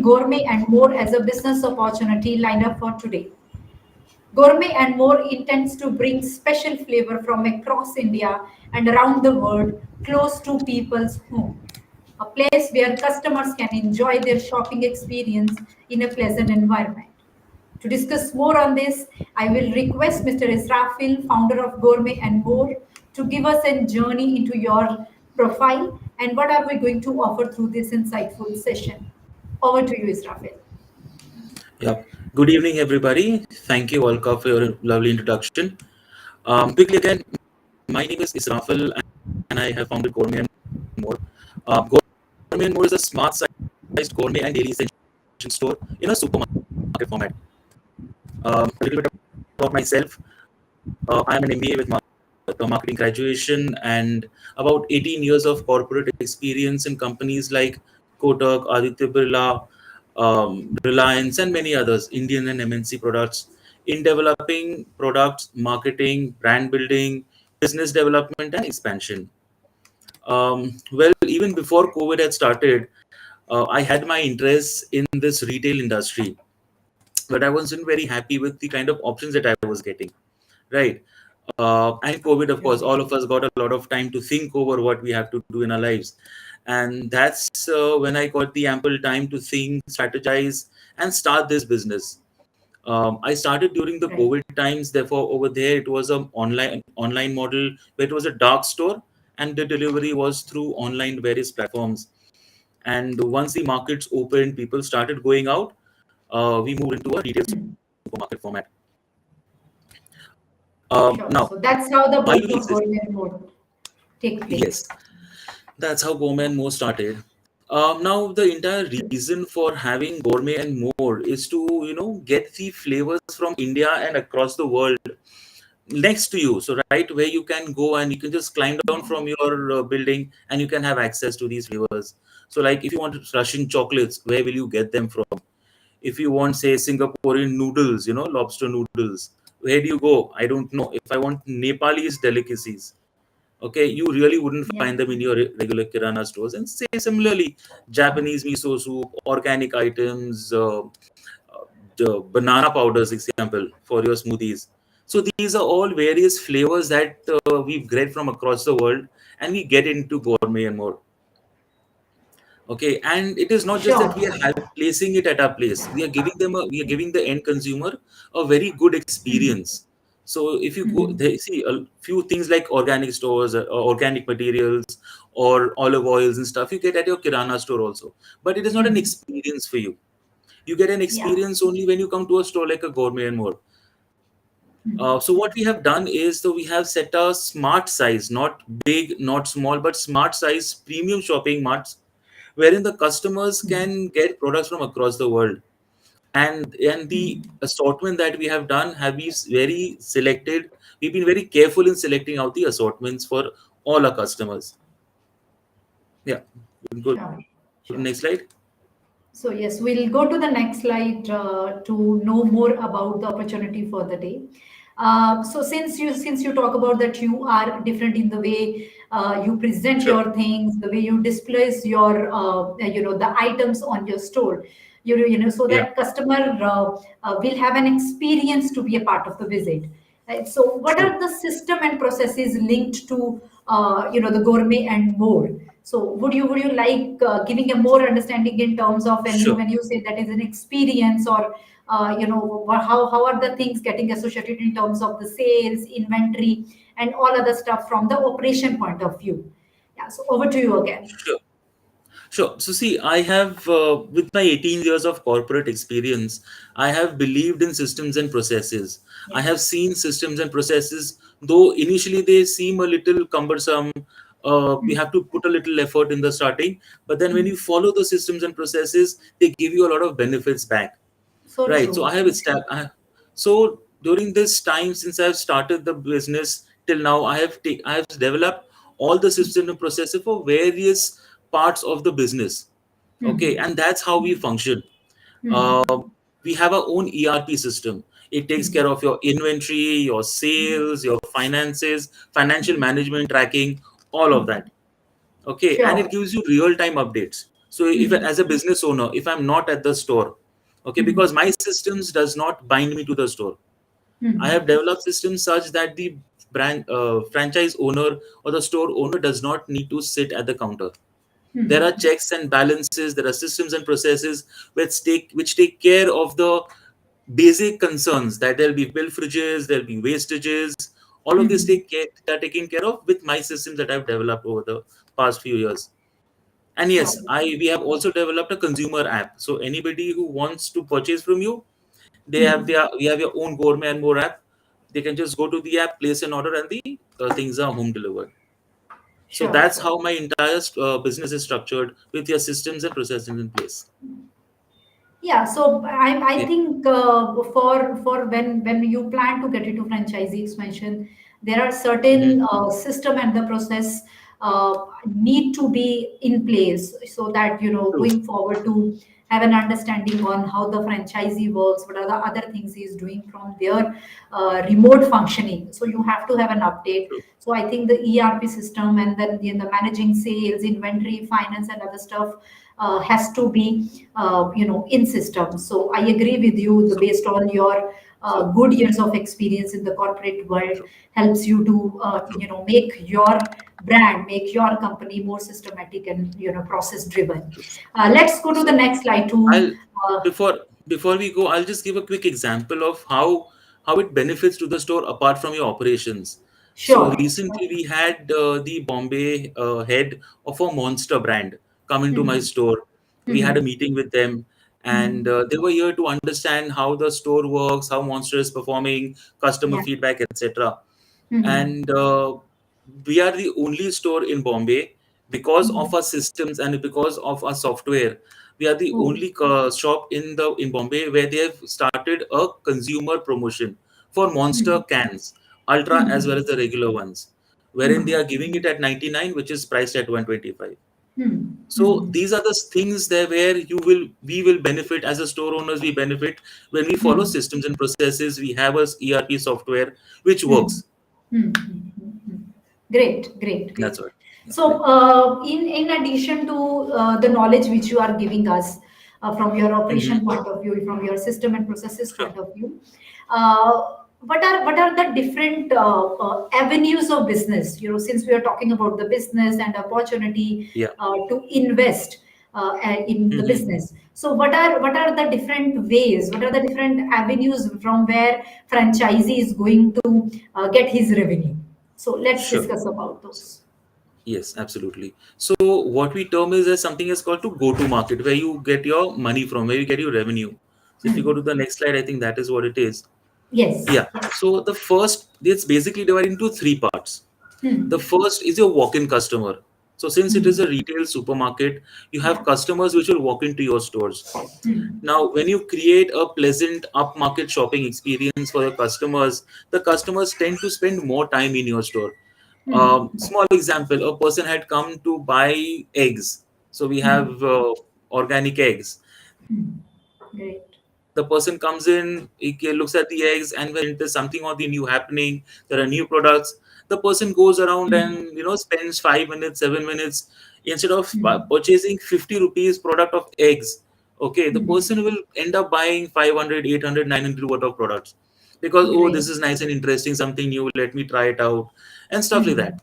Gourmet and More as a business opportunity lined up for today. Gourmet and More intends to bring special flavor from across India and around the world close to people's home. A place where customers can enjoy their shopping experience in a pleasant environment. To discuss more on this, I will request Mr. Israfil, founder of Gourmet and More, to give us a journey into your profile and what are we going to offer through this insightful session. Over to you, Israfil. Yeah. Good evening, everybody. Thank you, Alka, for your lovely introduction. Quickly again, my name is Israfil, and I have founded Gourmet and More. Gourmet and More is a smart-sized gourmet and daily essential store in a supermarket format. A little bit about myself. I'm an MBA with marketing graduation and about 18 years of corporate experience in companies like Kotak, Aditya Birla, Reliance, and many others, Indian and MNC products, in developing products, marketing, brand building, business development, and expansion. Well, even before COVID had started, I had my interests in this retail industry, but I wasn't very happy with the kind of options that I was getting. Right. And COVID, of course, all of us got a lot of time to think over what we have to do in our lives. And that's when I got the ample time to think, strategize, and start this business. I started during the Right. COVID times. Therefore, over there, it was an online model where it was a dark store, and the delivery was through online various platforms. And once the markets opened, people started going out. We moved into a retail supermarket format. Sure. Now, So that's how the my birth of belief is Gourmet and More take place. yes, that's how Gourmet and More started. Now the entire reason for having Gourmet and More is to get the flavors from India and across the world next to you. So right where you can go and you can just climb down Yeah. from your building and you can have access to these flavors. So like if you want Russian chocolates, where will you get them from? If you want say Singaporean noodles, lobster noodles, where do you go? I don't know. If I want Nepalese delicacies, okay, you really wouldn't Yeah. find them in your regular kirana stores. And say similarly, Japanese miso soup, organic items, the banana powders, example, for your smoothies. So these are all various flavors that we've grabbed from across the world, and we get into Gourmet and More. Okay, and it is not just Sure. that we are placing it at our place. We are giving the end consumer a very good experience. So if you go, Mhm. they see a few things like organic stores, organic materials, or olive oils and stuff you get at your kirana store also. But it is not an Mhm. experience for you. You get an Yeah. experience only when you come to a store like a Gourmet and More. Mhm. So what we have done is, so we have set a smart size, not big, not small, but smart size premium shopping marts, wherein the customers Mhm. can get products from across the world. And the Mhm. assortment that we have done have been very selected. We've been very careful in selecting out the assortments for all our customers. Yeah. We can go to Sure. the Sure. next slide. So yes, we'll go to the next slide to know more about the opportunity for the day. So since you talk about that you are different in the way you present Sure. your things, the way you display your the items on your store, so Yeah. that customer will have an experience to be a part of the visit. Right? So what True. are the system and processes linked to the Gourmet and More? So would you like giving a more understanding in terms of Sure. when you say that is an experience or how are the things getting associated in terms of the sales, inventory, and all other stuff from the operation point of view? Yeah. So over to you again. Sure. Sure. So, see, I have, with my 18 years of corporate experience, I have believed in systems and processes. I Yeah. have seen systems and processes, though initially they seem a little cumbersome. We Mm. have to put a little effort in the starting, but then when Mm. you follow the systems and processes, they give you a lot of benefits back. So Right. So true. I have established. So during this time, since I have started the business till now, I have developed all the system and processes for various parts of the business. Okay, Mm. and that's how we function. Uh, Mm. we have our own ERP system. It takes Mm. care of your inventory, your sales, your finances, financial management tracking, all of Mm. that. Okay, and it Sure. gives you real time updates. So if Hmm. as a business owner, if I'm not at the store, okay, Hmm. because my systems does not bind me to the store. I Hmm. have developed systems such that the brand franchise owner or the store owner does not need to sit at the counter. There are Hmm. checks and balances. There are systems and processes which take care of the basic concerns, that there'll be pilferages, there'll be wastages. All of this Hmm. are taken care of with my systems that I've developed over the past few years. And Sure. yes, I we have also developed a consumer app. So anybody who wants to purchase from you, Hmm. we have your own Gourmet and More app. They can just go to the app, place an order, and the things are home delivered. So Sure. that's Sure. how my entire business is structured, with your systems and processes in place. Yeah, so I Yeah. think for when you plan to get into franchisee expansion, there are Hmm. certain system and the process need to be in place so that True. going forward to have an understanding on how the franchisee works, what are the other things he is doing from their remote functioning. So you have to have an update. True. So I think the ERP system and then the managing sales, inventory, finance, and other stuff has to be in system. So I agree with you. The So, based on your so good years of experience in the corporate world true. helps you to True. make your brand, make your company more systematic and process driven. True. Let's go to the So next slide to I'll uh, before we go, I'll just give a quick example of how it benefits to the store apart from your operations. So sure. recently we had the Bombay head of a Monster brand come into my Hmm. store. We had a Hmm. meeting with them, and Hmm. they were here to understand how the store works, how Monster is performing, customer Yeah. feedback, etc. Hmm. And we are the only store in Bombay, because Hmm. of our systems and because of our software. We are the Oh. only shop in Bombay where they have started a consumer promotion for Monster Hmm. cans, Ultra as Hmm. well as the regular ones, wherein they Hmm. are giving it at 99, which is priced at 125. Hmm. So Hmm. these are the things there where we will benefit as a store owners. We benefit when we follow Hmm. systems and processes. We have a ERP software which Hmm. works. Hmm. Hmm. Hmm. Hmm. Great, great, That's great. what. Yeah. So, in addition to the knowledge which you are giving us from your Hmm. operation point of view, from your system and processes Sure. point of view, what are the different avenues of business? Since we are talking about the business and opportunity Yeah. to invest in the Hmm. business. So, what are the different ways? What are the different avenues from where franchisee is going to get his revenue? So let's Sure. discuss about those. Yes, absolutely. So what we term is as something is called to go to market, where you get your money from, where you get your revenue. So if you go Hmm. to the next slide, I think that is what it is. Yes. Yeah. Yes. So the first, it's basically divided into three parts. The Hmm. first is your walk-in customer. So since it is Hmm. a retail supermarket, you have Yeah. customers which will walk into your stores. Hmm. Now, when you create a pleasant upmarket shopping experience for the customers tend to spend more time in your store. Hmm. Small example: a person had come to buy eggs. So we Hmm. have organic eggs. Hmm. Great. The person comes in, looks at the eggs, and when there's something or the new happening, there are new products. The person goes around Hmm. and spends 5 minutes, 7 minutes, instead of Hmm. purchasing 50 rupees product of eggs. Okay, the Hmm. person will end up buying 500, 800, 900 worth of products, because oh, Great. this is nice and interesting, something new. Let me try it out, and stuff like Hmm. that.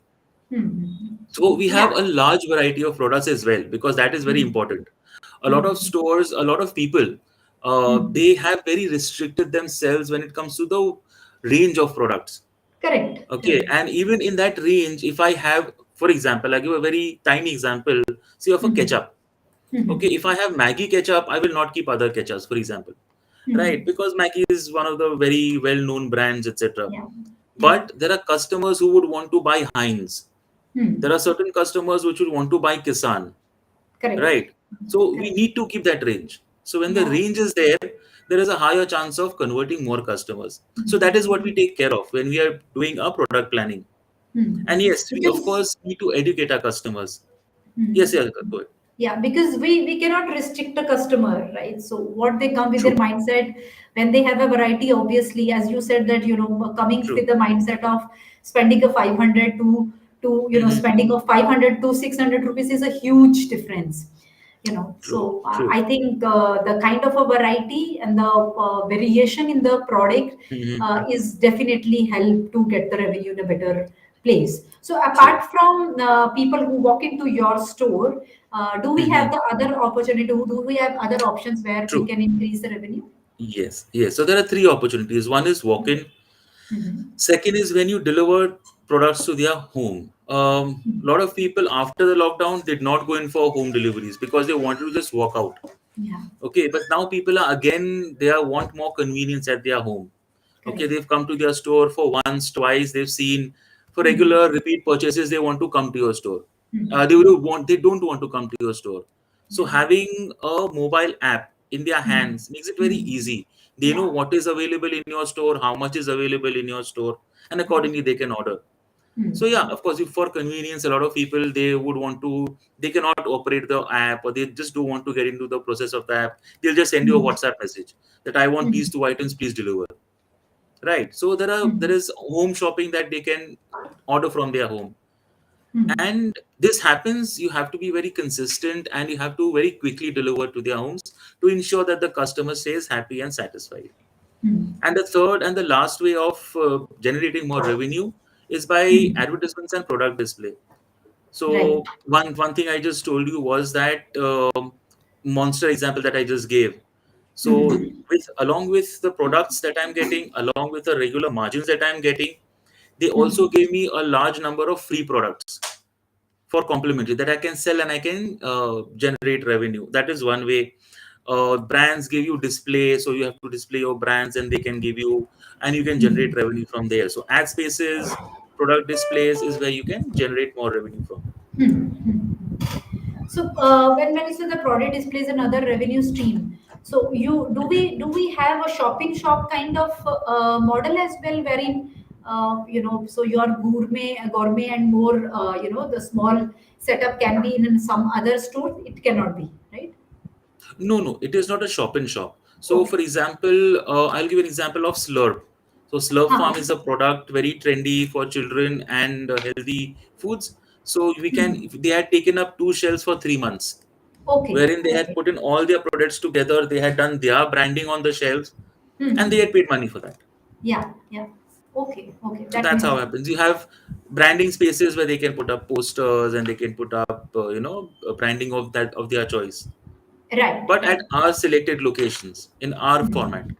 Hmm. Hmm. So we have Yeah. a large variety of products as well, because that is very Hmm. important. A lot of Hmm. stores, a lot of people, Hmm. they have very restricted themselves when it comes to the range of products. Correct. Okay, Correct. and even in that range, if I have, for example, I give a very tiny example. See, of a Hmm. ketchup. Okay, Hmm. if I have Maggie ketchup, I will not keep other ketchups, for example, right? Hmm. Because Maggie is one of the very well-known brands, etc. Yeah. Yeah. But there are customers who would want to buy Heinz. There Hmm. are certain customers which will want to buy Kisan, Correct. right? So we Correct. need to keep that range. So when the Yeah. range is there, there is a higher chance of converting more customers. So that is what Hmm. we take care of when we are doing our product planning. Hmm. And yes, we of Because course need to educate our customers. Yes, hmm. yeah, go ahead. Yeah, because we cannot restrict a customer, right? So what they come with their True, mindset when they have a variety, obviously, as you said that coming true. with the mindset of spending a 500 to Hmm. spending of 500 to 600 rupees is a huge difference. True, I true. think the kind of a variety and the variation in the product Hmm. is definitely help to get the revenue in a better place. So True. apart from people who walk into your store, do we have Hmm. the other opportunity, do we have other options where we True. can increase the revenue? Yes, yes. So there are three opportunities. One is walk-in. Mhm. Second is when you deliver products to their home. A lot of people after the lockdown did not go in for home deliveries because they wanted to just walk out. Yeah, Okay, but now people are again they are want more convenience at their home. Okay, correct. they've come to their store for once, twice. They've seen for Mhm. regular repeat purchases. They want to come to your store. Mhm. They don't want to come to your store. So Yeah. having a mobile app in their Mhm. hands makes it very Mhm. easy. They know Yeah, what is available in your store, how much is available in your store, and correct. accordingly they can order. So yeah, Mhm. of course, if for convenience, a lot of people they would want to, they cannot operate the app or they just don't want to get into the process of the app. They'll just send you a Mhm. WhatsApp message that I want these Mhm. two items, please deliver. Right. So there Mhm. is home shopping that they can order from their home. Mhm. And this happens, you have to be very consistent and you have to very quickly deliver to their homes to ensure that the customer stays happy and satisfied. Mhm. And the third and the last way of generating more revenue is by Mhm. advertisements and product display. Right. So one thing I just told you was that monster example that I just gave. So Mhm. with along with the products that I'm getting, along with the regular margins that I'm getting, they also Mhm. gave me a large number of free products for complimentary that I can sell and I can generate revenue. That is one way. Brands give you display, so you have to display your brands, and they can give you, and you can generate Mhm. revenue from there. So ad spaces, product displays is where you can generate more revenue from. Mhm. So when you say the product displays another revenue stream, so you do we have a shopping shop kind of model as well, wherein so your gourmet and more the small setup can be in some other store, it cannot be, right? No, no, it is not a shop in shop. So, Okay. for example, I'll give an example of Slurp. So, Slurp Huh. Farm is a product very trendy for children and healthy foods. So, we can, Hmm. if they had taken up two shelves for 3 months, Okay. wherein they had Okay. put in all their products together, they had done their branding on the shelves, and they Hmm. had paid money for that. Yeah. Yeah. Okay. Okay. So That that's makes how it sense. happens. You have branding spaces where they can put up posters and they can put up, branding of that of their choice, Right. but at Right. our selected locations in our format.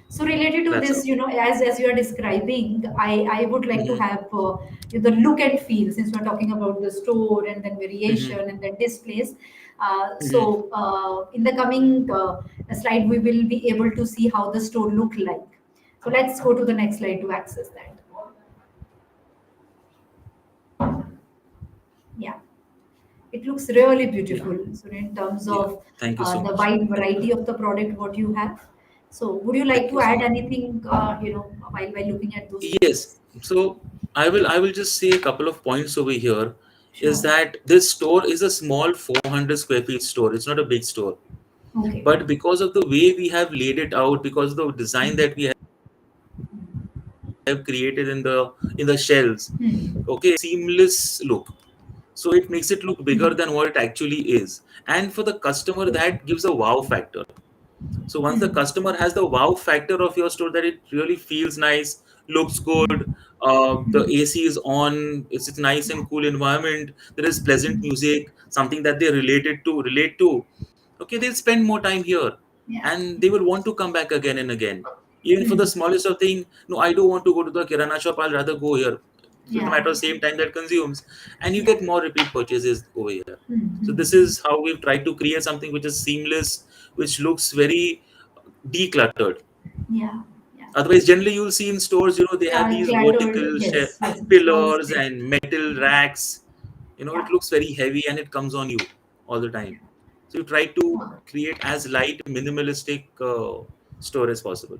So related to That's this, how. as you are describing, I would like to Hmm. have the look and feel, since we're talking about the store and then variation Hmm. and then displays. Hmm. In the coming slide, we will be able to see how the store look like. So let's go to the next slide to access that. Yeah. It looks really Yeah. beautiful. So in terms Yeah. of Thank you so the much. wide variety of the product what you have. So would you like Thank to you so add much. anything, while looking at those Yes. pictures? So I will just say a couple of points over here. Is Sure. that this store is a small 400 square feet store. It's not a big store, Okay. but because of the way we have laid it out, because of the design that we have created in the shelves, Hmm. okay, seamless look. So it makes it look bigger than what it actually is, and for the customer that gives a wow factor. So once the Hmm. customer has the wow factor of your store, that it really feels nice, looks good, the AC is on, it's a nice and cool environment, there is pleasant music, something that they relate to. Okay, they'll spend more time here, Yeah. and they will want to come back again and again. Even for the Hmm. smallest of thing, no, I don't want to go to the kirana shop. I'll rather go here. So it's a Yeah. matter of same time that consumes, and you Yeah. get more repeat purchases over here. So this Hmm. is how we've tried to create something which is seamless, which looks very decluttered. Yeah. Yeah. Otherwise, generally you'll see in stores, they have Yeah. these Cluttered. vertical Yes. Yes. Small pillars space. and metal racks. It Yeah. looks very heavy and it comes on you all the time. So you try to Huh. create as light, minimalistic store as possible.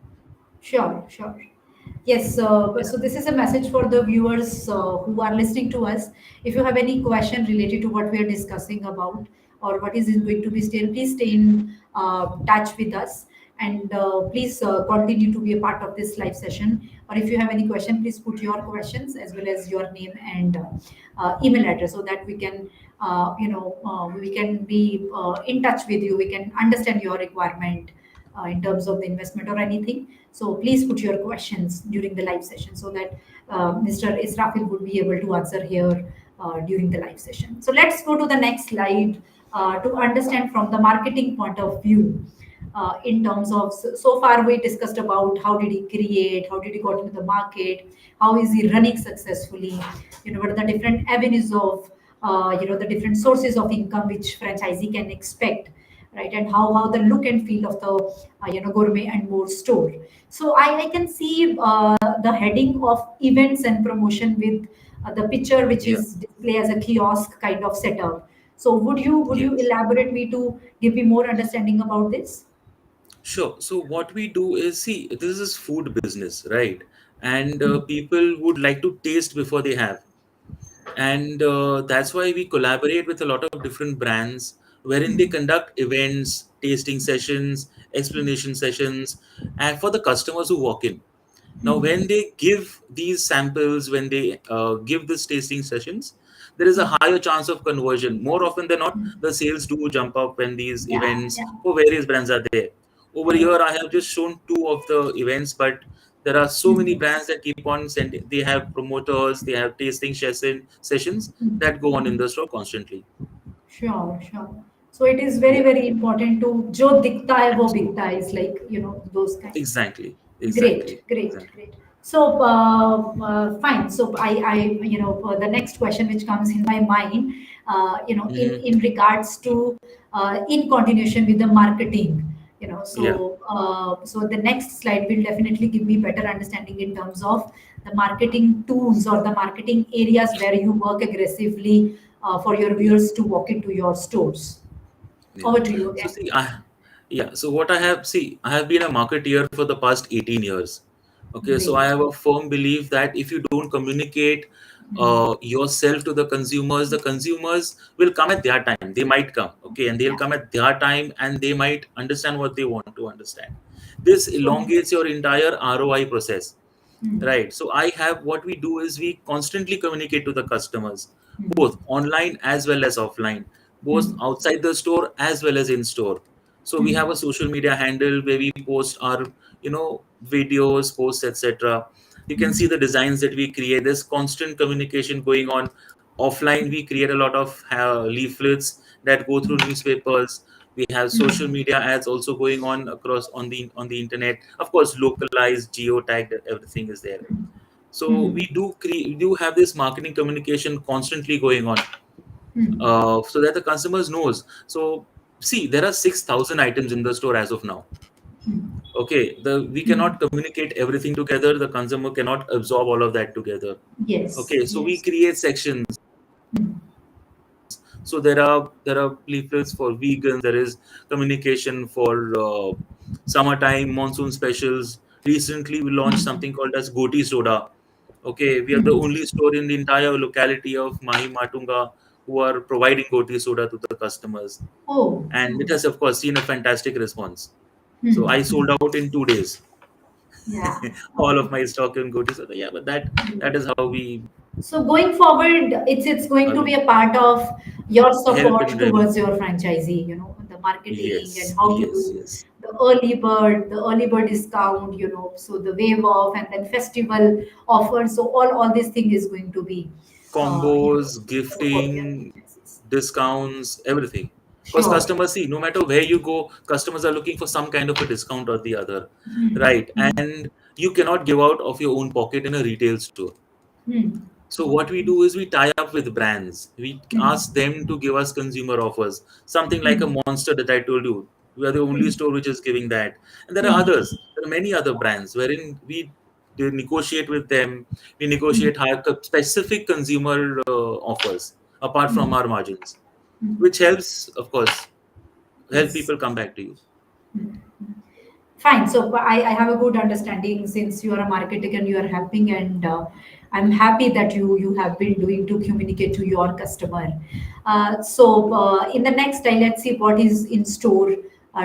Sure, sure. Yes, so this is a message for the viewers who are listening to us. If you have any question related to what we are discussing about or what is going to be still, please stay in touch with us, and please continue to be a part of this live session. Or if you have any question, please put your questions as well as your name and email address so that we can we can be in touch with you. We can understand your requirement in terms of the investment or anything. So please put your questions during the live session so that Mr. Israfil would be able to answer here during the live session. So let's go to the next slide to understand from the marketing point of view. In terms of, so far we discussed about how did he create, how did he got into the market, how is he running successfully, what are the different avenues of the different sources of income which franchisee can expect, right? And how the look and feel of the Gourmet and More store. So I can see the heading of events and promotion with the picture which Yeah. is display as a kiosk kind of setup. So would you Yes. elaborate me to give me more understanding about this? Sure. So what we do is, see, this is food business, right? And people would like to taste before they have. And that's why we collaborate with a lot of different brands wherein they conduct events, tasting sessions, explanation sessions, and for the customers who walk in. Now, when they give these samples, when they give these tasting sessions, there is a higher chance of conversion. More often than not, the sales do jump up when these Yeah, events yeah, for various brands are there. Over correct. here, I have just shown two of the events, but there are so many brands that keep on sending. They have promoters, they have tasting sessions that go on in the store constantly. Sure, sure. So it is very, Yeah, very important to jo dikta hai wo bikta absolutely. hai, is like, those kind. Exactly. Great, Exactly. great, Exactly. great. So, fine. So, the next question which comes in my mind, Hmm. in regards to, in continuation with the marketing, Yeah. so the next slide will definitely give me better understanding in terms of the marketing tools or the marketing areas where you work aggressively for your Yeah. viewers to walk into your stores. Yeah. Over to you So again. see, yeah. So what I have, see, I have been a marketeer for the past 18 years. Okay, so I Great. have a firm belief that if you don't communicate yourself to the consumers will come at their time. They might come, okay, and they'll Yeah. come at their time, and they might understand what they want to understand. This So, elongates your entire ROI process. hmm, Right. So I have, what we do is we constantly communicate to the customers, hmm, both online as well as offline, both hmm, outside the store as well as in store. So we hmm, have a social media handle where we post our, videos, posts, etc. You can see hmm, the designs that we create. There's constant communication going on. Offline, we create a lot of leaflets that go through newspapers. We have social hmm, media ads also going on across on the internet. Of course, localized, geotagged, everything is there. So hmm, we do have this marketing communication constantly going on, hmm, so that the customers knows. So see, there are 6,000 items in the store as of now. hmm, Okay, we hmm. cannot communicate everything together. The consumer cannot absorb all of that together. Yes, Okay, so we yes. create sections. Hmm, So there are leaflets for vegans. There is communication for summertime monsoon specials. Recently, we launched something called as Goti Soda. Okay, we are the hmm. only store in the entire locality of Mahi Matunga who are providing Goti Soda to the customers, Oh, and it oh. has of course seen a fantastic response. So Hmm, I hmm. sold out in 2 days. Yeah. All of my stock in Goti Soda. Yeah, but that is how we So going forward, it's going to uh, be a part of your help support in revenue. towards your franchisee, the marketing and Yes, how to yes, do yes. the early bird discount, so the wave off and then festival offers. So all this thing is going to be, Combos, support your gifting, franchisees. discounts, everything. Because Sure. customers see, no matter where you go, customers are looking for some kind of a discount or the other, Hmm, right? And you cannot give out of your own pocket in a retail store. hmm, So what we do is we tie up with brands. We hmm, ask them to give us consumer offers, something like a hmm, Monster that I told you. We are the only hmm, store which is giving that, and there are hmm, others. There are many other brands wherein we do negotiate with them. We hmm, negotiate higher specific consumer offers apart hmm, from our margins, hmm. which helps, of course, help Yes. people come back to you. Fine. So I have a good understanding since you are a marketer and you are helping, and I'm happy that you have been doing to communicate to your customer. In the next time, let's see what is in store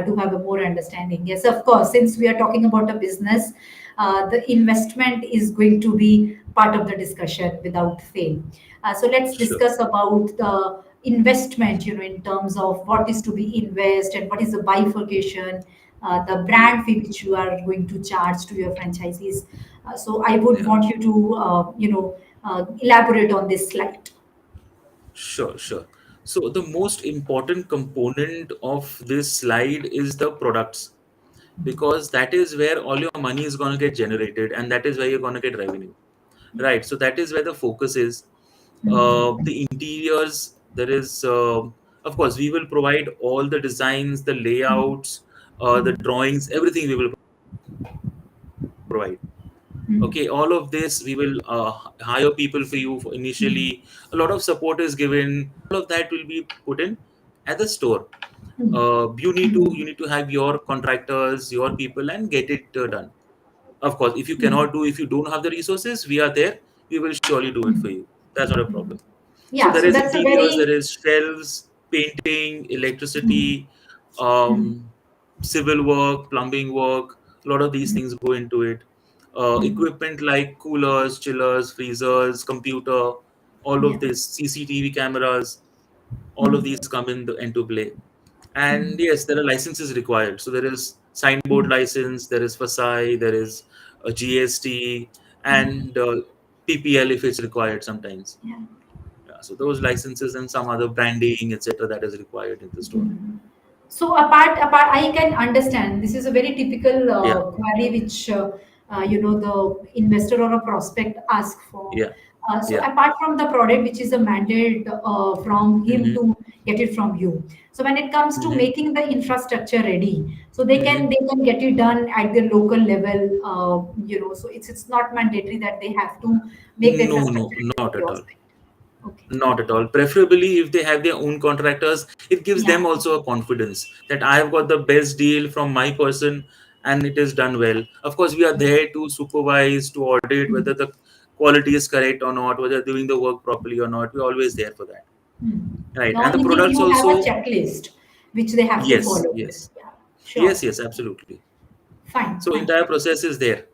to have a more understanding. Yes, of course. Since we are talking about a business, the investment is going to be part of the discussion without fail. So let's Sure. discuss about the investment, in terms of what is to be invest and what is the bifurcation, the brand fee which you are going to charge to your franchisees. So I would Yeah. want you to, elaborate on this slide. Sure, sure. So the most important component of this slide is the products, because that is where all your money is going to get generated, and that is where you're going to get revenue, right? So that is where the focus is. The interiors, there is, of course, we will provide all the designs, the layouts, the drawings, everything we will provide. Okay, all of this we will hire people for you for initially. A lot of support is given. All of that will be put in at the store. You need to have your contractors, your people, and get it done. Of course, if you cannot do, if you don't have the resources, we are there. We will surely do it for you. That's not a problem. So Yeah, there so is that's a interiors, there very. is shelves, painting, electricity, um, civil work, plumbing work. A lot of these things go into it. Equipment like coolers, chillers, freezers, computer, all Yeah. of this, CCTV cameras, all of these come into play. And yes, there are licenses required. So there is signboard license, there is FSI, there is a GST, and PPL if it's required sometimes. Yeah. Yeah, so those licenses and some other branding, etc., that is required in the store. So apart, I can understand this is a very typical Yeah, query which the investor or a prospect ask for. yeah, So yeah. apart from the product, which is a mandate from him Mm-hmm, to get it from you. So when it comes to mm-hmm, making the infrastructure ready, so they can mm-hmm. they can get it done at the local level. So it's not mandatory that they have to make the No, no, infrastructure at not at your all. site. Okay. Not at all. Preferably, if they have their own contractors, it gives Yeah. them also a confidence that I have got the best deal from my person and it is done well. Of course, we are there to supervise, to audit whether the quality is correct or not, whether they're doing the work properly or not. We're always there for that. Right. The And the only thing products you have a also, checklist which they have to yes, follow. yes, Yeah, yes, sure. yes, absolutely. Fine, So fine. entire process is there.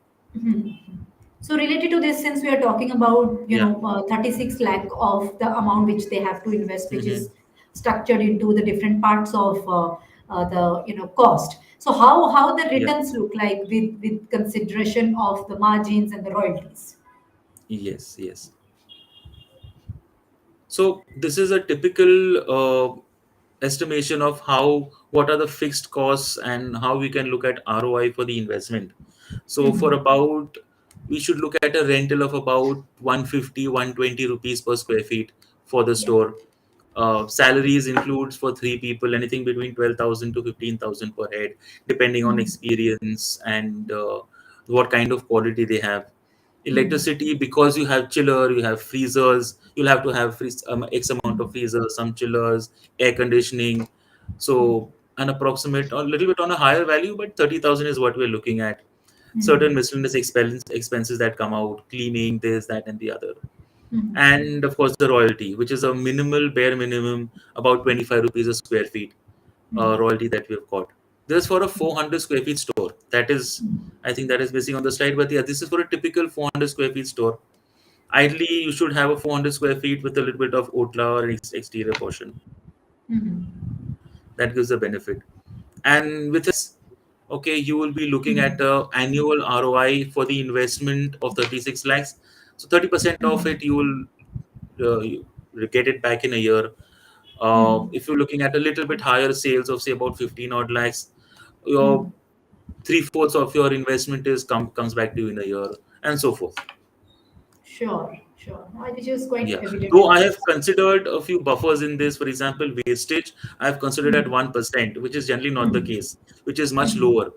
So related to this, since we are talking about, Yeah. 36 lakh of the amount which they have to invest, which Hmm. is structured into the different parts of the, cost. So how the Yeah. returns look like with consideration of the margins and the royalties? Yes, yes. So this is a typical estimation of how what are the fixed costs and how we can look at ROI for the investment. So for about we should look at a rental of about 150, 120 rupees per square feet for the Yeah. store. Salaries includes for three people anything between 12,000 to 15,000 per head, depending on experience and what kind of quality they have. Electricity, because you have chiller, you have freezers, you'll have to have X amount of freezers, some chillers, air conditioning. So an approximate, a little bit on a higher value, but 30,000 is what we're looking at. Certain miscellaneous expenses that come out, cleaning, this, that, and the other. And of course, the royalty, which is a minimal, bare minimum, about 25 rupees a square feet royalty that we've got. This is for a 400 square feet store. That is, I think that is missing on the slide, but yeah, this is for a typical 400 square feet store. Ideally, you should have a 400 square feet with a little bit of OTLA or exterior portion. That gives a benefit. And with this, okay, you will be looking at the annual ROI for the investment of 36 lakhs. So 30% of it, you get it back in a year. If you're looking at a little bit higher sales of say about 15 odd lakhs, your three-fourths of your investment comes back to you in a year, and so forth. Sure, sure. Which is quite Yeah. evident Though in I have this. considered a few buffers in this, for example, wastage, I have considered at 1%, which is generally not the case, which is much lower. Yeah,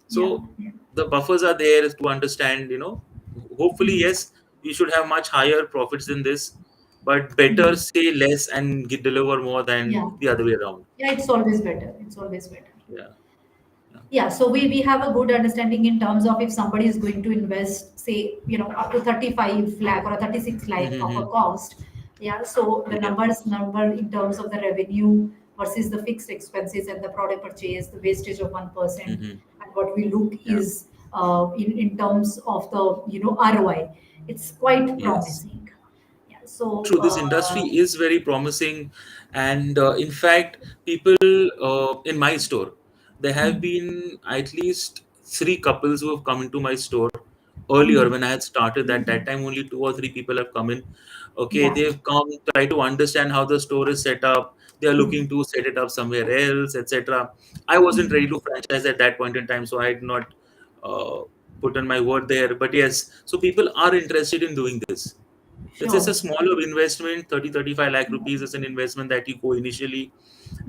So yeah. the buffers are there to understand, hopefully, yes, we should have much higher profits than this, but better say less and deliver more than Yeah. the other way around. Yeah, it's always better. It's always better. Yeah. Yeah. Yeah, so we have a good understanding in terms of if somebody is going to invest, say, up to 35 lakh or a 36 lakh of a Mm-hmm. cost. Yeah, so the Yeah. number in terms of the revenue versus the fixed expenses and the product purchase, the wastage of 1%, Mm-hmm. and what we look Yeah. is in terms of the ROI. It's quite Yes. promising. So, True, this industry is very promising, and in fact, people in my store, there have mm, been at least three couples who have come into my store earlier mm, when I had started. At that time, only two or three people have come in. Okay, yeah. they've come try to understand how the store is set up. They are Mm, looking to set it up somewhere else, etc. I wasn't ready mm, to franchise at that point in time, so I had not uh, put in my word there. But yes, so people are interested in doing this. It's just a sure. smaller investment, 30-35 lakh rupees is an investment that you go initially.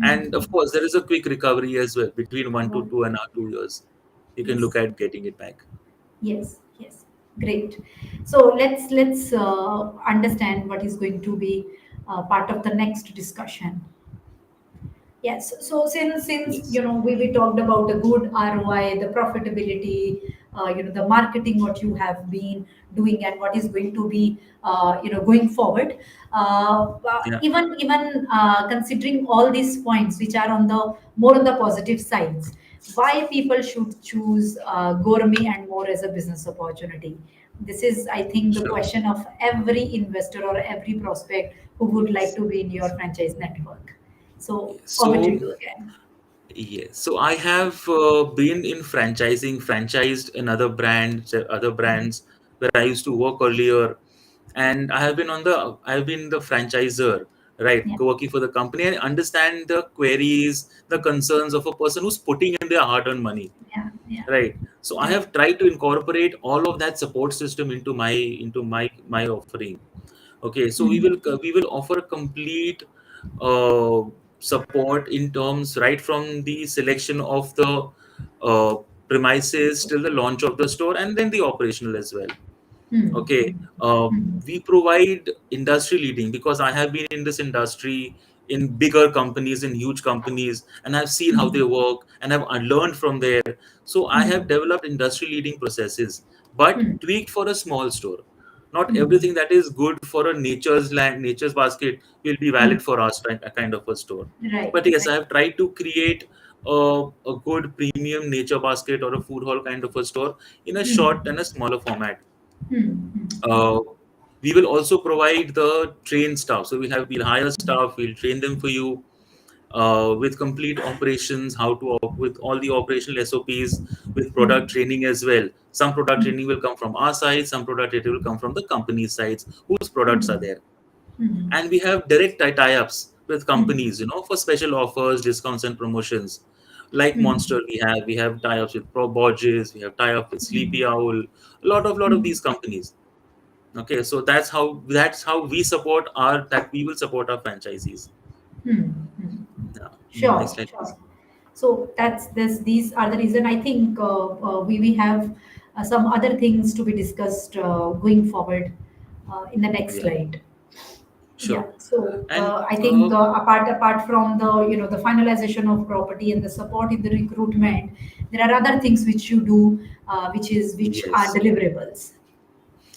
And of Mm, course, there is a quick recovery as well between one to right. 2.5 2 years. You can look Yes. at getting it back. Yes, yes, great. So let's understand what is going to be part of the next discussion. Yes. So since Yes. we talked about the good ROI, the profitability, the marketing what you have been doing and what is going to be going forward. Yeah. Even considering all these points which are on the more on the positive sides, why people should choose Gourmet and More as a business opportunity. This is, I think, the Sure. question of every investor or every prospect who would like Yes. to be in your franchise network. So Yes. over to So you again. yes. So I have been in franchising, franchised in other brands where I used to work earlier, and I've been the franchisor, right, Yeah, working for the company, and understand the queries, the concerns of a person who's putting in their hard-earned money, yeah, yeah. right. So I Correct. have tried to incorporate all of that support system into my offering. Okay, so Mm, we will offer a complete uh, support in terms right from the selection of the uh, premises till the launch of the store, and then the operational as well. mm, Okay, mm, we provide industry leading because I have been in this industry in bigger companies, in huge companies, and I've seen how they mm, work and I've learned from there. So I have mm, developed industry leading processes, but mm, tweaked for a small store. Not mm. everything that is good for a nature's land, nature's basket will be Mm. valid for us, a kind of a store. Right, But yes, I right. have tried to create a good premium nature basket or a food hall kind of a store in a short Mm, and a smaller format. mm, mm, uh, we will also provide the trained staff. So we'll hire staff, we'll train them for you with complete operations, how to with all the operational SOPs, with product mm, training as well. Some product mm, training will come from our side, some product training will come from the company's sides whose products are mm, there. mm, And we have direct tie-ups with mm, companies, for special offers, discounts, and promotions. Like mm, Monster, we have tie-ups with Pro Borges, we have tie-up with Sleepy mm, Owl, a lot of mm, these companies. Okay, so that's how we will support our franchisees. mm, mm. Yeah. Next Sure, slide, sure. please. So that's this. These are the reason. I think we have some other things to be discussed going forward in the next Yeah, slide. Yeah. sure. So And I think apart from the the finalization of property and the support in the recruitment, there are other things which you do, which are yes, deliverables.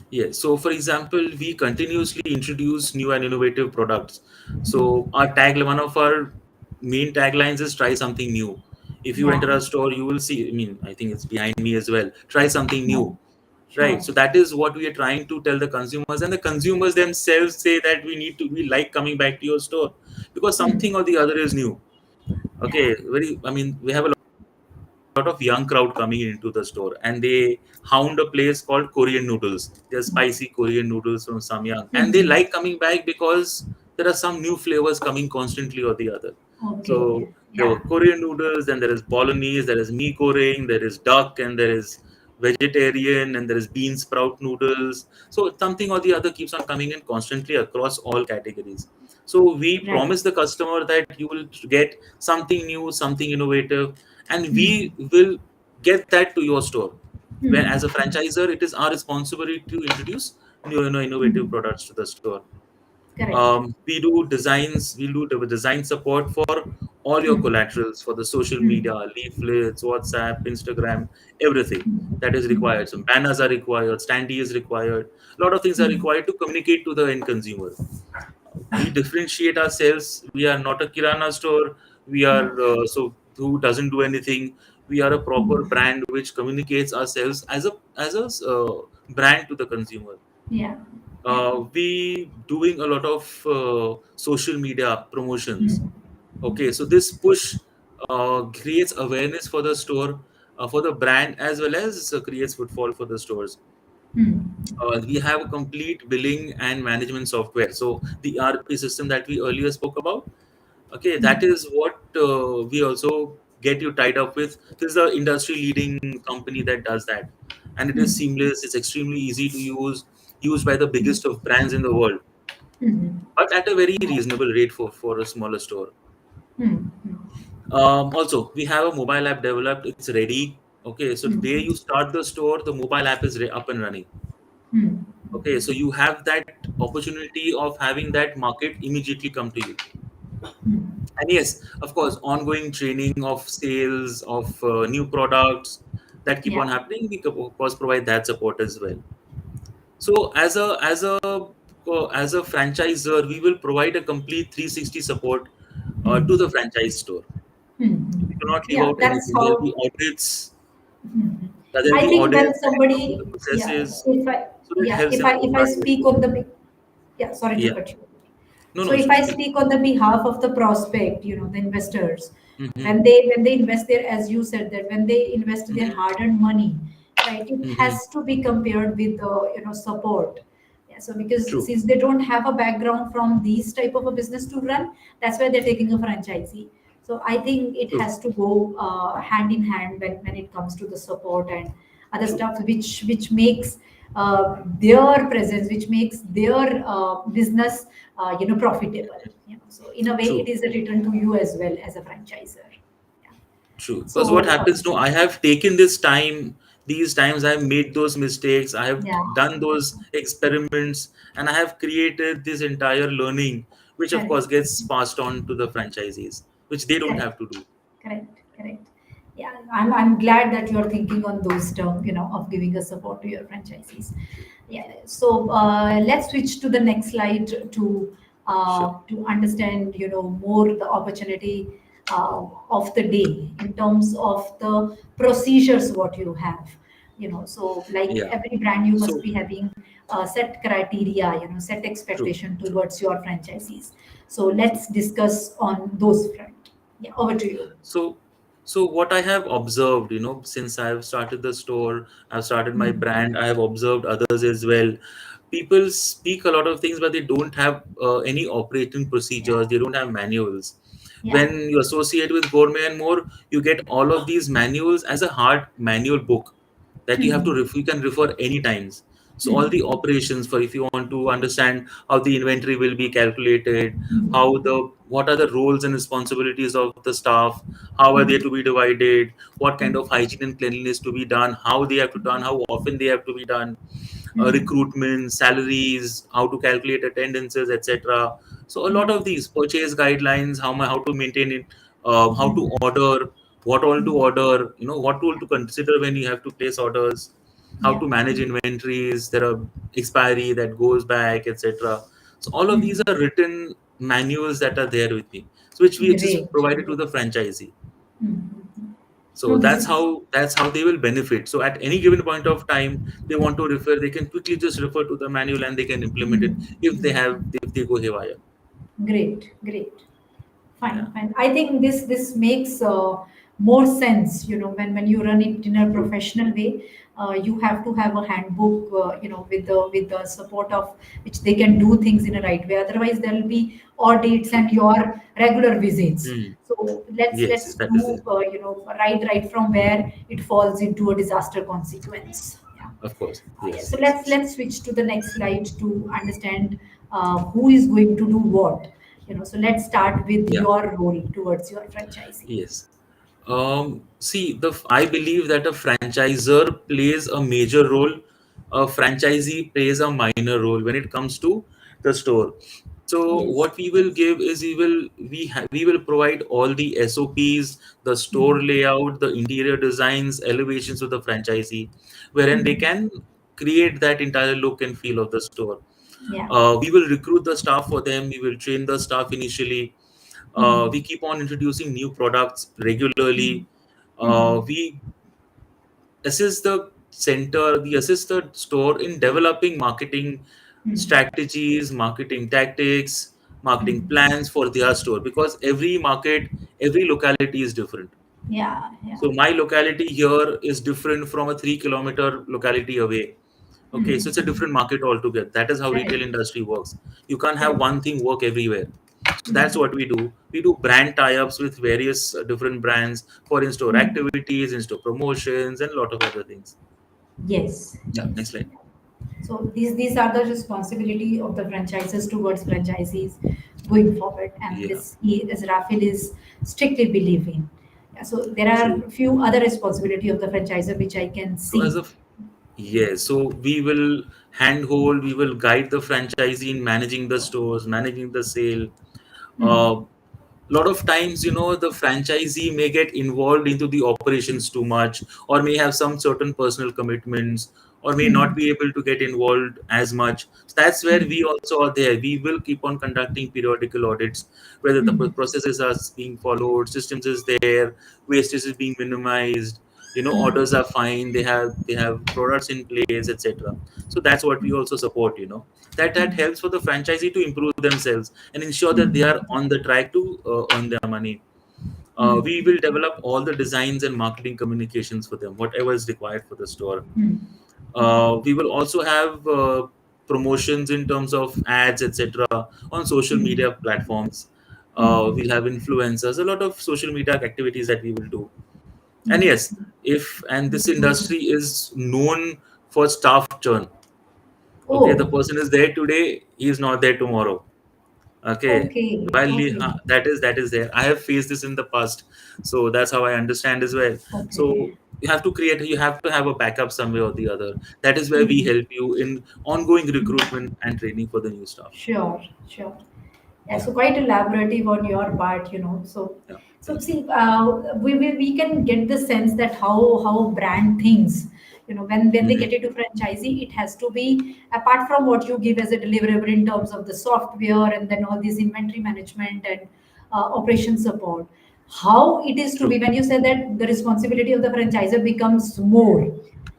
yes. So, for example, we continuously introduce new and innovative products. So, one of our main taglines is "Try something new." If you Yeah. enter a store, you will see. I mean, I think it's behind me as well. Try something Yeah. new, right? Sure. So that is what we are trying to tell the consumers, and the consumers themselves say that we like coming back to your store because Hmm. something or the other is new. Yeah. Okay, I mean, we have a lot of young crowd coming into the store, and they hound a place called Korean noodles. They're spicy Korean noodles from Samyang, and they Hmm. like coming back because there are some new flavors coming constantly or the other. Okay. So there were Yeah. Korean noodles, then there is bolognese, there is mee goreng, there is duck, and there is vegetarian, and there is bean sprout noodles. So something or the other keeps on coming in constantly across all categories. So we Right. promise the customer that you will get something new, something innovative, and Hmm. we will get that to your store. When Hmm. as a franchisor, it is our responsibility to introduce new, innovative Hmm. products to the store. Correct. We do the design support for all your Hmm. collaterals for the social Hmm. media, leaflets, WhatsApp, Instagram, everything that is Hmm. required. Some banners are required, standee is required. A lot of things are Hmm. required to communicate to the end consumer. We differentiate ourselves. We are not a kirana store. We are Yeah. who doesn't do anything. We are a proper Hmm. brand which communicates ourselves as a brand to the consumer. Yeah. Yeah. We doing a lot of social media promotions. Hmm. Okay, so this push creates awareness for the store, for the brand, as well as creates footfall for the stores. Hmm. We have a complete billing and management software. So the ERP system that we earlier spoke about, okay, that Hmm. is what we also get you tied up with. This is the industry leading company that does that, and it is Hmm. seamless. It's extremely easy to use, used by the biggest of brands in the world, Hmm. but at a very reasonable rate for a smaller store. Hmm. Hmm. Also, we have a mobile app developed. It's ready. Okay, so the Hmm. day you start the store, the mobile app is up and running. Hmm. Okay, so you have that opportunity of having that market immediately come to you. And yes, of course, ongoing training of sales of new products that keep Yeah. on happening. We of course provide that support as well. So as a franchisor, we will provide a complete 360 support to Hmm. the franchise store. Hmm. We do not leave Yeah, out that's anything. There'll be how. audits. Mhm. There'll I be think when audits when it comes to somebody, the yeah, processes. if I, So it yeah, helps them to if I run very speak well. on the, yeah, sorry to Yeah. cut you. No, So no if I issues. Please. speak on the behalf of the prospect, the investors, Mm-hmm. when they invest their, as you said, that when they invest their Mm-hmm. hard-earned money, right, it Mm-hmm. has to be compared with the support. Yeah, so because True. since they don't have a background from these type of a business to run, that's why they're taking a franchisee. So I think it True. has to go hand in hand when it comes to the support and other True. stuff, which makes their presence, which makes their business profitable. So in a way it True. is a return to you as well as a franchisor. Yeah. True. Because what So happens, no, I have taken this time, these times I've made those mistakes, I have yeah. done those experiments, and I have created this entire learning, which of Correct. course gets passed on to the franchisees, which they don't Correct. have to do. Correct, correct. Yeah, I'm glad that you're thinking on those terms, of giving a support to your franchisees. Yeah. So let's switch to the next slide Sure. to understand, more the opportunity of the day in terms of the procedures what you have. So like Yeah. every brand, you must So be having set criteria, set true. expectation True. towards your franchisees. So True. let's discuss on those front. Yeah, over to you. So, so what I have observed, since I've started the store, I've started my Mm. brand, I have observed others as well. People speak a lot of things, but they don't have any operating Yeah, procedures. They don't have manuals. yeah. When you associate with Gourmet and More, you get all of these manuals as a hard manual book that you have to Hmm. you can refer any times. So all the Hmm. operations, for if you want to understand how the inventory will be calculated, how Hmm. the what are the roles and responsibilities of the staff, how are they Hmm. to be divided, what kind of Hmm. hygiene and cleanliness to be done, how they have to done, how often they have to be done, Hmm. recruitment, salaries, how to calculate attendances, etc. So a lot Yeah. of these purchase guidelines, how to maintain it, how to Hmm. order, what all to Hmm. order, what all to consider when you have to place orders, how Yeah. to manage inventories. There are expiry that goes back, etc. So all of these Hmm. are written manuals that are there with me, so which is Great. provided to Great. the franchisee. Hmm. So No, this that's is how they will benefit. So at any given point of time, they want to refer, they can quickly just refer to the manual and they can implement it if they go haywire. great. Great. Yeah, Fine, fine. I think this makes more sense. When you run it in a true. professional way, you have to have a handbook. With the support of which they can do things in a right way. Otherwise, there will be audits True. and your regular visits. Hmm. So let's Yes, let's yes, that is do there. right from where it falls into a disaster consequence. Yeah. Of course. Yeah, Yes, so yes, let's yes. let's switch to the next slide to understand who is going to do what. So let's start with Yeah. your role towards your franchisee. Yes. See, I believe that a franchisor plays a major role. A franchisee plays a minor role when it comes to the store. So Yes. what we will give is we will provide all the SOPs, the store Hmm. layout, the interior designs, elevations of the franchisee, wherein they Hmm. can create that entire look and feel of the store. Yeah. We will recruit the staff for them. We will train the staff initially. Hmm. We keep on introducing new products regularly. Hmm. We assist the store in developing marketing, Hmm. strategies, marketing tactics, marketing Hmm. plans for their store, because every market, every locality is different. Yeah, yeah. So my locality here is different from a 3 kilometer locality away. Okay, so it's a Hmm. different market altogether. That is how Correct. retail industry works. You can't have Correct. one thing work everywhere. So that's Hmm. what we do. We do brand tie-ups with various different brands for in-store Hmm. activities, in-store promotions, and a lot of other things. Yes, Yeah, yes. next slide. So these are the responsibility of the franchises towards franchisees going forward, and Yeah, this Israfil is strictly believing. Yeah, so there true. are few other responsibility of the franchisor which I can So as see. of yes, so we will handhold, we will guide the franchisee in managing the stores, managing the sale. Hmm. Lot of times, the franchisee may get involved into the operations too much, or may have some certain personal commitments, or may Hmm. not be able to get involved as much. So that's where Hmm. we also are there. We will keep on conducting periodical audits, whether the Hmm. processes are being followed, systems is there, wastage is being minimized, Hmm. orders are fine, they have products in place, etc. So that's what we also support. That Hmm. helps for the franchisee to improve themselves and ensure that they Hmm. are on the track to earn their money. Hmm. We will develop all the designs and marketing communications for them, whatever is required for the store. Hmm. We will also have promotions in terms of ads, etc., on social Hmm. media platforms. Hmm. We'll have influencers, a lot of social media activities that we will do. And Hmm. yes, if and this industry is known for staff churn. Okay, the Oh, person is there today, he is not there tomorrow. Okay, okay, while okay, that is there. I have faced this in the past, so that's how I understand as well. okay. So you have to have a backup some way or the other. That is where we Hmm. help you in ongoing recruitment and training for the new staff. Sure, sure. Yeah, Yeah, so quite elaborative on your part, you know. So, yeah. so Thank you. see, we can get the sense that how brand thinks, you know, when they Hmm. get into franchisee, it has to be apart from what you give as a deliverable in terms of the software and then all this inventory management and operation support. How it is to be True, when you say that the responsibility of the franchisor becomes more,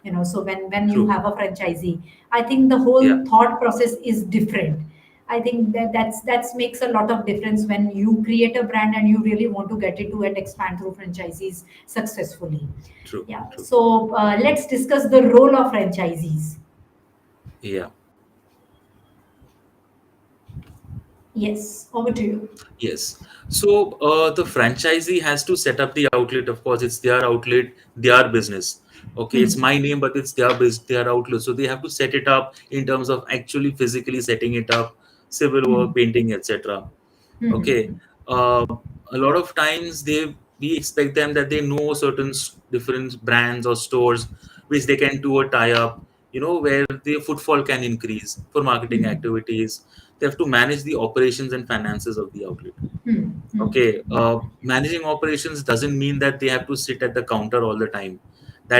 you know. So when you true. have a franchisee, I think the Yeah, whole thought process is different. I think that's makes a lot of difference when you create a brand and you really want to get into and expand through franchisees successfully. true, Yeah. true. So let's discuss the role of franchisees. Yeah. Yes, over to you. Yes. So the franchisee has to set up the outlet. Of course, it's their outlet, their business. Okay, it's Hmm. my name, but it's their outlet. So they have to set it up in terms of actually physically setting it up, civil Hmm. work, painting, etc. Okay. Hmm. Uh, a lot of times we expect them that they know certain different brands or stores which they can do a tie up. Where the footfall can increase for marketing Hmm. activities. They have to manage the operations and finances of the outlet. Hmm. Hmm. Okay, managing operations doesn't mean that they have to sit at the counter all the time. Yeah.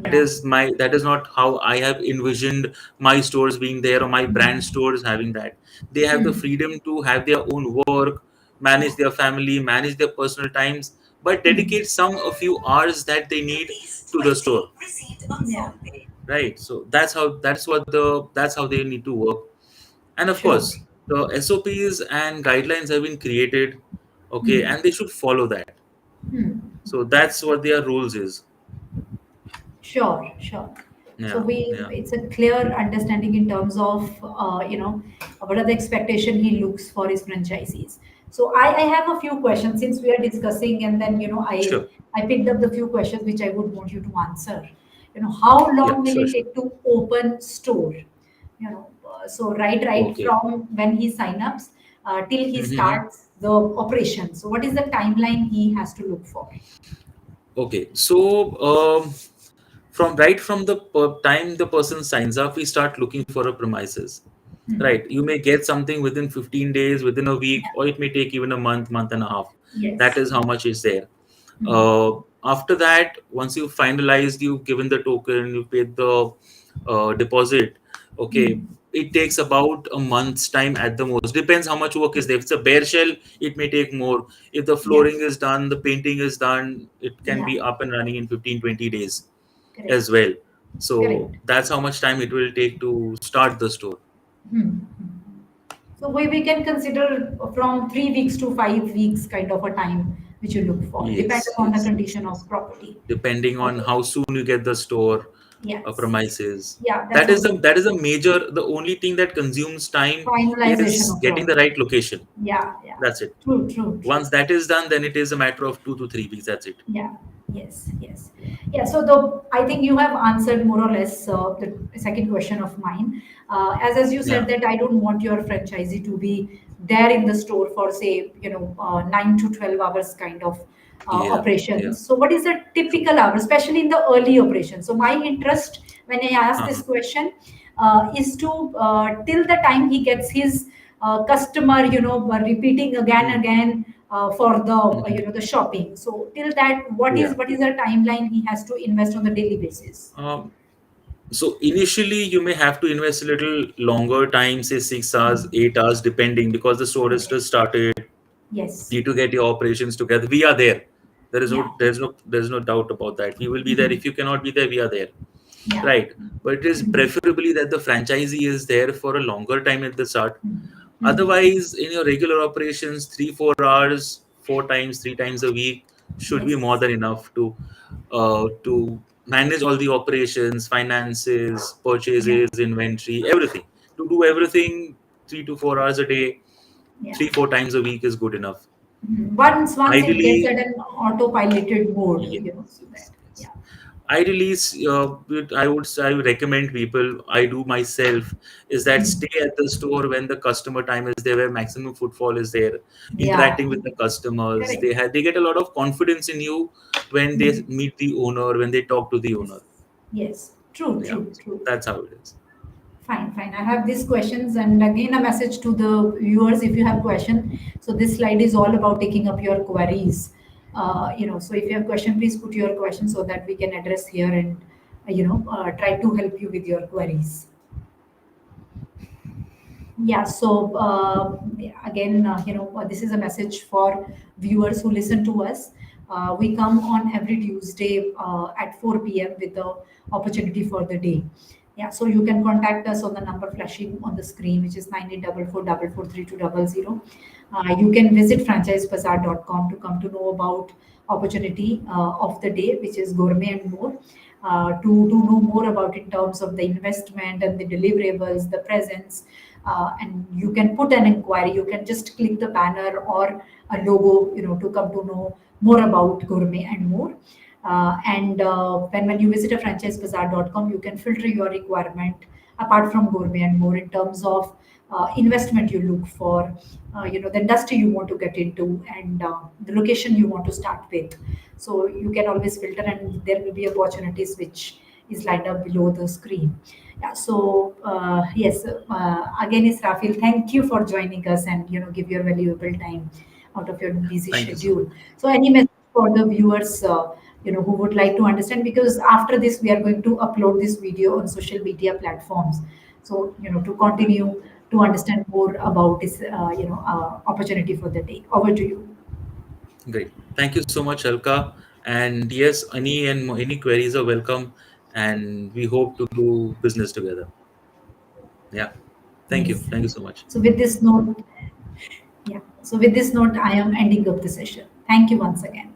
That is not how I have envisioned my stores being there or my brand stores having that. They have the Hmm. freedom to have their own work, manage Yeah. their family, manage their personal times, but Hmm. dedicate a few hours that they need to the store. Yeah. Right. So that's how they need to work. And of Sure. course, the SOPs and guidelines have been created, okay, Hmm. and they should follow that. Hmm. So that's what their rules is. Sure, sure. So Yeah, yeah, it's a clear understanding in terms of, what are the expectation he looks for his franchisees. So I have a few questions since we are discussing, and then, sure. I picked up the few questions which I would want you to answer. How Yeah, long will sure, it sure. take to open store? So right Okay. from when he sign ups till he Mm-hmm. starts the operation. So what is the timeline he has to look for? Okay. So from the time the person signs up, we start looking for a premises. Hmm. Right. You may get something within 15 days, within a week, Yeah. or it may take even a month, month and a half. That Yes. is how much is there. Hmm. After that, once you've finalized, you've given the token, you paid the deposit. Okay, Hmm. it takes about a month's time at the most. Depends how much work is there. If it's a bare shell, it may take more. If the Yeah. flooring is done, the painting is done, it can Yeah. be up and running in 15-20 days as Correct. well. So Correct. that's how much time it will take to start the store. Hmm. So we can consider from 3 weeks to 5 weeks kind of a time which you look for, depend Yes, upon the yes, yes, condition of yes. property. Depending on Okay. how soon you get the store Yes. premises. Yeah, that's That is also a major. The only thing that consumes time finalization is of getting the property. right location. Yeah, yeah. That's it. True, true, true. Once that is done, then it is a matter of 2 to 3 weeks. That's it. Yeah, yes, yes. Yeah, so the I think you have answered more or less the second question of mine. As you said Yeah, that I don't want your franchisee to be there in the store for say 9 to 12 hours kind of yeah, yeah. operations. So what is the True. typical hour, especially in the early operation? So my interest when I ask this Uh-huh. question is to till the time he gets his customer, repeating again Mm. again for the Mhm. the shopping. So till that, what is Yeah. what is the timeline he has to invest on the daily basis? Um, so initially, you may have to invest a little longer time, say 6 hours, Hmm. 8 hours, depending, because the store is Okay. just started. Yes. Need to get your operations together. We are there. Yeah. There's no doubt about that. We will be there. Mhm. If you cannot be there, we are there. Yeah. Right. But it is Mhm. preferably that the franchisee is there for a longer time at the start. Mhm. Mhm. Otherwise, in your regular operations, 3 4 hours, 4 times, 3 times a week should be more Yes. than enough to manage all the operations, finances, Yeah. purchases, inventory, everything. To do everything 3 to 4 hours a day, Yeah. 3 4 times a week is good enough. Mhm. Once it gets Ideally, at an autopiloted mode, yes, so that yes, yes. yeah. Ideally, I would recommend people. I do myself is that Mhm. stay at the store when the customer time is there, where maximum footfall is there, Yeah. interacting with the customers. Correct. They get a lot of confidence in you when they Mhm. meet the owner, when they talk to the Yes. owner. Yes. True. Yeah, True. so True. that's how it is. Fine, fine. I have these questions, and again, a message to the viewers if you have question. So this slide is all about taking up your queries. So if you have question, please put your question so that we can address here and try to help you with your queries. Yeah, so again, this is a message for viewers who listen to us. We come on every Tuesday at 4 p.m. with the opportunity for the day. Yeah, so you can contact us on the number flashing on the screen, which is 9844443200. You can visit franchisebazaar.com to come to know about opportunity of the day, which is Gourmet and More. To know more about in terms of the investment and the deliverables, the presence, and you can put an inquiry. You can just click the banner or a logo, to come to know more about Gourmet and More. And when you visit a franchisebazaar.com, you can filter your requirement apart from Gourmet and More in terms of investment you look for, the industry you want to get into, and the location you want to start with. So you can always filter, and there will be opportunities which is lined up below the screen. Yeah. So yes, again, Israfil, thank you for joining us and give your valuable time out of your busy Thank you so much. schedule. So any message for the viewers, who would like to understand, because after this we are going to upload this video on social media platforms. So to continue to understand more about this, opportunity for the day. Over to you. Great. Thank you so much, Alka. And yes, any queries are welcome, and we hope to do business together. Yeah. Thank you. Yes. Thank you so much. So with this note, yeah. So with this note, I am ending up the session. Thank you once again.